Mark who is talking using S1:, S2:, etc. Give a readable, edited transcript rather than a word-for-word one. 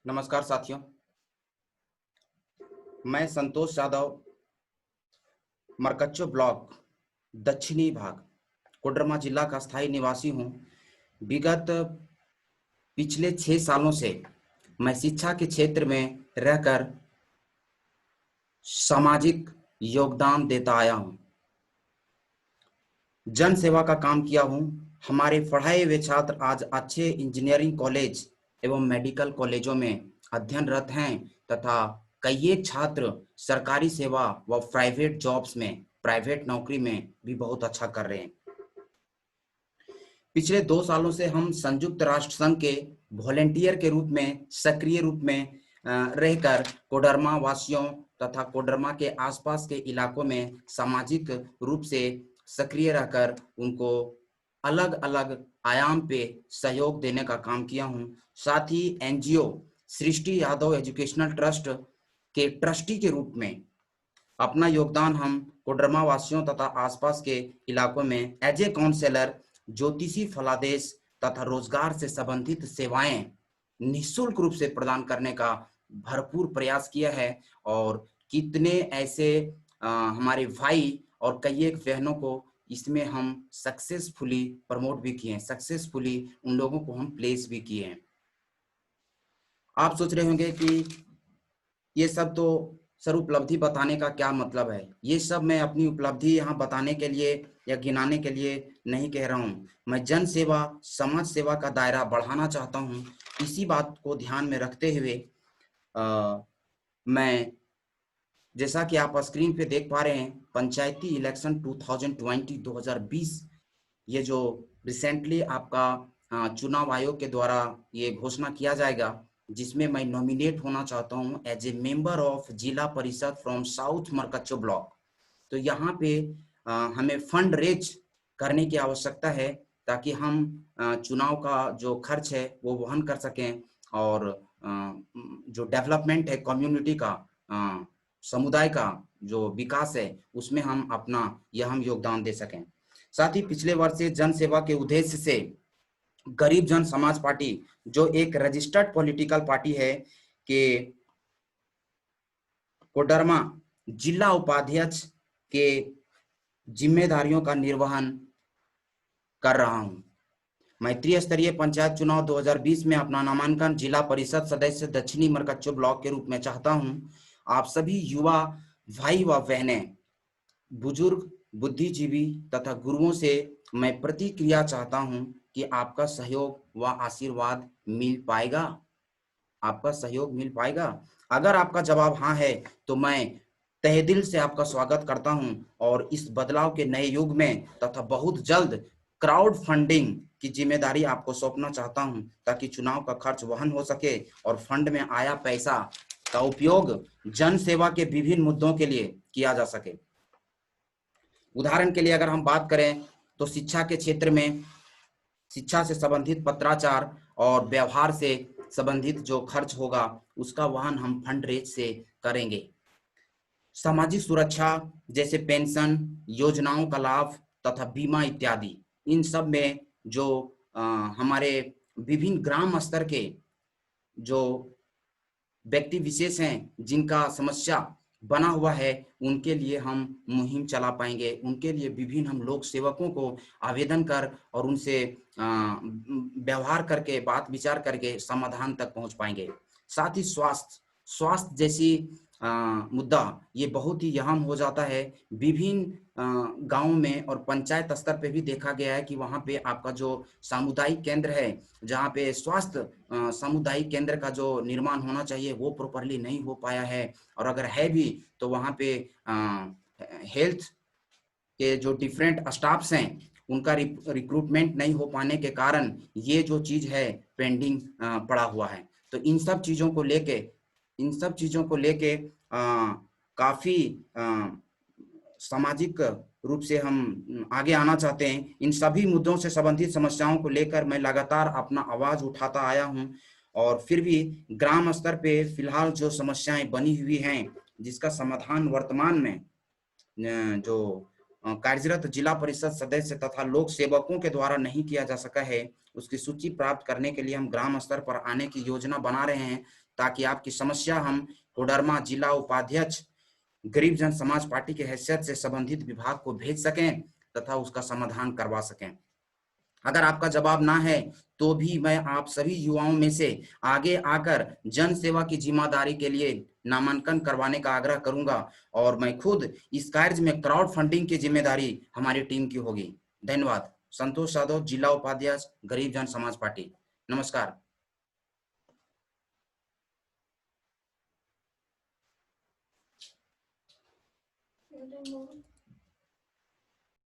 S1: नमस्कार साथियों, मैं संतोष यादव मरकच्चो ब्लॉक दक्षिणी भाग कोडरमा जिला का स्थायी निवासी हूं। विगत पिछले 6 सालों से मैं शिक्षा के क्षेत्र में रहकर सामाजिक योगदान देता आया हूं, जन सेवा का काम किया हूं। हमारे पढ़ाए हुए छात्र आज अच्छे इंजीनियरिंग कॉलेज एवं मेडिकल कॉलेजों में अध्ययनरत हैं तथा कई एक छात्र सरकारी सेवा व प्राइवेट जॉब्स में, प्राइवेट नौकरी में भी बहुत अच्छा कर रहे हैं। पिछले 2 सालों से हम संयुक्त राष्ट्र संघ के वॉलेंटियर के रूप में, सक्रिय रूप में रहकर कोडरमा वासियों तथा कोडरमा के आसपास के इलाकों में सामाजिक रूप से सक्रिय रहकर उनको अलग अलग आयाम पे सहयोग देने का काम किया हूं। साथ ही एनजीओ सृष्टि यादव एजुकेशनल ट्रस्ट के ट्रस्टी के रूप में अपना योगदान हम कोडरमा वासियों तथा आसपास के इलाकों में एज ए काउंसलर ज्योतिषी फलादेश तथा रोजगार से संबंधित सेवाएं निःशुल्क रूप से प्रदान करने का भरपूर प्रयास किया है। और कितने ऐसे हमारे भाई और कई एक बहनों को इसमें हम सक्सेसफुली प्रमोट भी किए हैं, सक्सेसफुली उन लोगों को हम प्लेस भी किए हैं। आप सोच रहे होंगे कि ये सब तो सर उपलब्धि बताने का क्या मतलब है। ये सब मैं अपनी उपलब्धि यहाँ बताने के लिए या गिनाने के लिए नहीं कह रहा हूँ। मैं जन सेवा, समाज सेवा का दायरा बढ़ाना चाहता हूँ। इसी बात को ध्यान में रखते हुए मैं, जैसा कि आप स्क्रीन पे देख पा रहे हैं, पंचायती इलेक्शन 2020 ये जो रिसेंटली आपका चुनाव आयोग के द्वारा ये घोषणा किया जाएगा, जिसमें मैं नॉमिनेट होना चाहता हूं एज ए मेंबर ऑफ जिला परिषद फ्रॉम साउथ मरकच्चो ब्लॉक। तो यहाँ पे हमें फंड रेज करने की आवश्यकता है ताकि हम चुनाव का जो खर्च है वो वहन कर सकें और जो डेवलपमेंट है कम्युनिटी का, समुदाय का जो विकास है उसमें हम अपना हम योगदान दे सकें। साथ ही पिछले वर्ष से जन सेवा के उद्देश्य से गरीब जन समाज पार्टी, जो एक रजिस्टर्ड पॉलिटिकल पार्टी है, के कोडरमा जिला उपाध्यक्ष के जिम्मेदारियों का निर्वहन कर रहा हूं। मैं त्रिस्तरीय पंचायत चुनाव 2020 में अपना नामांकन जिला परिषद सदस्य दक्षिणी मरकच्चो ब्लॉक के रूप में चाहता हूं। आप सभी युवा भाई व बहनें, बुजुर्ग, बुद्धिजीवी तथा गुरुओं से मैं प्रतिक्रिया चाहता हूं कि आपका सहयोग व आशीर्वाद मिल पाएगा, आपका सहयोग मिल पाएगा। अगर आपका जवाब हाँ है तो मैं तहे दिल से आपका स्वागत करता हूं और इस बदलाव के नए युग में तथा बहुत जल्द क्राउड फंडिंग की जिम्मेदारी आपको सौंपना चाहता हूं ताकि चुनाव का खर्च वहन हो सके और फंड में आया पैसा का उपयोग जन सेवा के विभिन्न मुद्दों के लिए किया जा सके। उदाहरण के लिए अगर हम बात करें तो शिक्षा के क्षेत्र में शिक्षा से संबंधित पत्राचार और व्यवहार से संबंधित जो खर्च होगा उसका वहन हम फंड रेज से करेंगे। सामाजिक सुरक्षा जैसे पेंशन योजनाओं का लाभ तथा बीमा इत्यादि, इन सब में जो हमारे विभिन्न ग्राम स्तर के जो व्यक्ति विशेष हैं जिनका समस्या बना हुआ है उनके लिए हम मुहिम चला पाएंगे। उनके लिए विभिन्न हम लोक सेवकों को आवेदन कर और उनसे व्यवहार करके, बात विचार करके समाधान तक पहुंच पाएंगे। साथ ही स्वास्थ्य जैसी मुद्दा ये बहुत ही अहम हो जाता है। विभिन्न गांव में और पंचायत स्तर पे भी देखा गया है कि वहां पे आपका जो सामुदायिक केंद्र है, जहाँ पे स्वास्थ्य सामुदायिक केंद्र का जो निर्माण होना चाहिए वो प्रॉपरली नहीं हो पाया है। और अगर है भी तो वहाँ पे हेल्थ के जो डिफरेंट स्टाफ्स हैं उनका रिक्रूटमेंट नहीं हो पाने के कारण ये जो चीज है पेंडिंग पड़ा हुआ है। तो इन सब चीजों को लेके काफी सामाजिक रूप से हम आगे आना चाहते हैं। इन सभी मुद्दों से संबंधित समस्याओं को लेकर मैं लगातार अपना आवाज उठाता आया हूं और फिर भी ग्राम स्तर पे फिलहाल जो समस्याएं बनी हुई हैं जिसका समाधान वर्तमान में जो कार्यरत जिला परिषद सदस्य तथा लोक सेवकों के द्वारा नहीं किया जा सका है, उसकी सूची प्राप्त करने के लिए हम ग्राम स्तर पर आने की योजना बना रहे हैं, ताकि आपकी समस्या हम कोडरमा जिला उपाध्यक्ष गरीब जन समाज पार्टी की हैसियत से संबंधित विभाग को भेज सकें तथा उसका समाधान करवा सकें। अगर आपका जवाब ना है तो भी मैं आप सभी युवाओं में से आगे आकर जन सेवा की जिम्मेदारी के लिए नामांकन करवाने का आग्रह करूंगा, और मैं खुद इस कार्य में क्राउड फंडिंग की जिम्मेदारी हमारी टीम की होगी। धन्यवाद। संतोष यादव, जिला उपाध्यक्ष गरीब जन समाज पार्टी। नमस्कार।